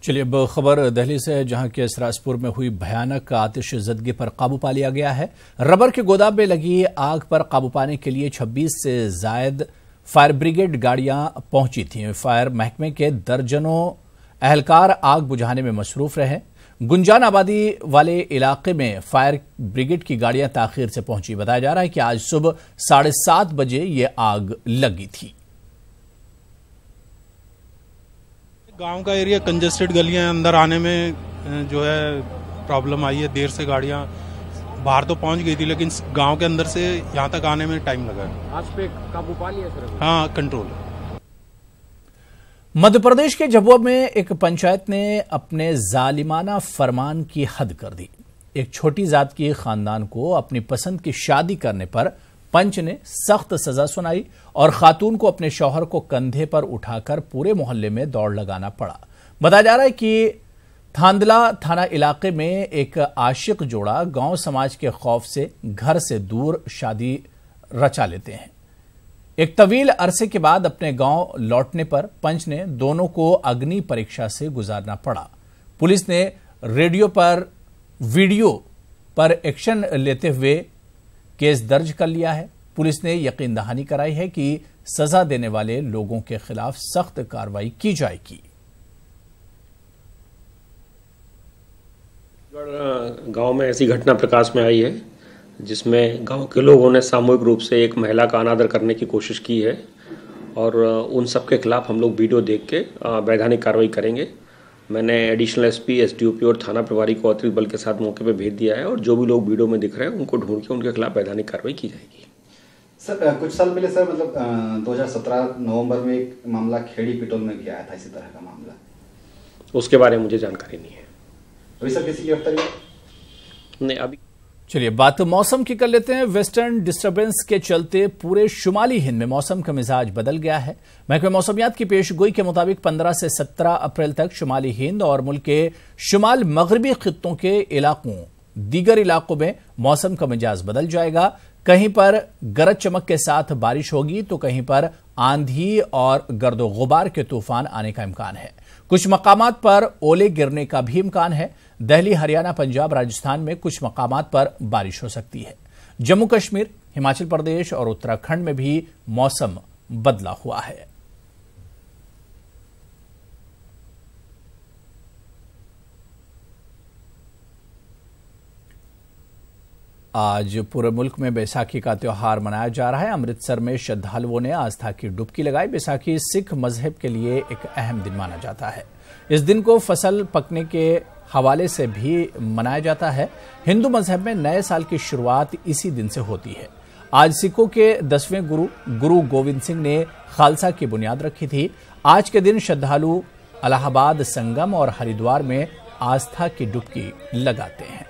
चलिए अब खबर दिल्ली से, जहां के सरासपुर में हुई भयानक आतिशज़दगी पर काबू पा लिया गया है। रबर के गोदाम में लगी आग पर काबू पाने के लिए 26 से जायद फायर ब्रिगेड गाड़ियां पहुंची थीं। फायर महकमे के दर्जनों अहलकार आग बुझाने में मसरूफ रहे। गुंजान आबादी वाले इलाके में फायर ब्रिगेड की गाड़ियां ताखीर से पहुंची। बताया जा रहा है कि आज सुबह 7:30 बजे ये आग लगी थी। गांव का एरिया कंजेस्टेड गलियां, अंदर आने में जो है प्रॉब्लम आई है। देर से गाड़ियां बाहर तो पहुंच गई थी, लेकिन गांव के अंदर से यहां तक आने में टाइम लगा है। आज पे काबू पा लिया सर? हाँ, कंट्रोल। मध्य प्रदेश के झाबुआ में एक पंचायत ने अपने जालिमाना फरमान की हद कर दी। एक छोटी जात के खानदान को अपनी पसंद की शादी करने पर पंच ने सख्त सजा सुनाई और खातून को अपने शौहर को कंधे पर उठाकर पूरे मोहल्ले में दौड़ लगाना पड़ा। बताया जा रहा है कि थांदला थाना इलाके में एक आशिक जोड़ा गांव समाज के खौफ से घर से दूर शादी रचा लेते हैं। एक तवील अरसे के बाद अपने गांव लौटने पर पंच ने दोनों को अग्नि परीक्षा से गुजारना पड़ा। पुलिस ने वीडियो पर एक्शन लेते हुए केस दर्ज कर लिया है। पुलिस ने यकीन दहानी कराई है कि सजा देने वाले लोगों के खिलाफ सख्त कार्रवाई की जाएगी। गांव में ऐसी घटना प्रकाश में आई है जिसमें गांव के लोगों ने सामूहिक रूप से एक महिला का अनादर करने की कोशिश की है और उन सब के खिलाफ हम लोग वीडियो देख के वैधानिक कार्रवाई करेंगे। मैंने एडिशनल एसपी, एसडीओपी और थाना प्रभारी को अतिरिक्त बल के साथ मौके पे भेज दिया है और जो भी लोग वीडियो में दिख रहे हैं उनको ढूंढ के उनके खिलाफ वैधानिक कार्रवाई की जाएगी। सर, कुछ साल पहले सर मतलब 2017 नवंबर में एक मामला खेड़ी पिटोल में भी आया था, इसी तरह का मामला। उसके बारे में मुझे जानकारी नहीं है। अभी सर किसी की गिरफ्तारी नहीं अभी। चलिए बात मौसम की कर लेते हैं। वेस्टर्न डिस्टर्बेंस के चलते पूरे शुमाली हिंद में मौसम का मिजाज बदल गया है। महकमे मौसमियात की पेशगोई के मुताबिक 15 से 17 अप्रैल तक शुमाली हिंद और मुल्क के शुमाल मगरबी खित्तों के इलाकों दीगर इलाकों में मौसम का मिजाज बदल जाएगा। कहीं पर गरज चमक के साथ बारिश होगी तो कहीं पर आंधी और गर्दो गुबार के तूफान आने का इम्कान है। कुछ मकामात पर ओले गिरने का भी इम्कान है। दिल्ली, हरियाणा, पंजाब, राजस्थान में कुछ मकामात पर बारिश हो सकती है। जम्मू कश्मीर, हिमाचल प्रदेश और उत्तराखंड में भी मौसम बदला हुआ है। आज पूरे मुल्क में बैसाखी का त्योहार मनाया जा रहा है। अमृतसर में श्रद्धालुओं ने आस्था की डुबकी लगाई। बैसाखी सिख मजहब के लिए एक अहम दिन माना जाता है। इस दिन को फसल पकने के हवाले से भी मनाया जाता है। हिंदू मजहब में नए साल की शुरुआत इसी दिन से होती है। आज सिखों के 10वें गुरु गोविंद सिंह ने खालसा की बुनियाद रखी थी। आज के दिन श्रद्धालु इलाहाबाद, संगम और हरिद्वार में आस्था की डुबकी लगाते हैं।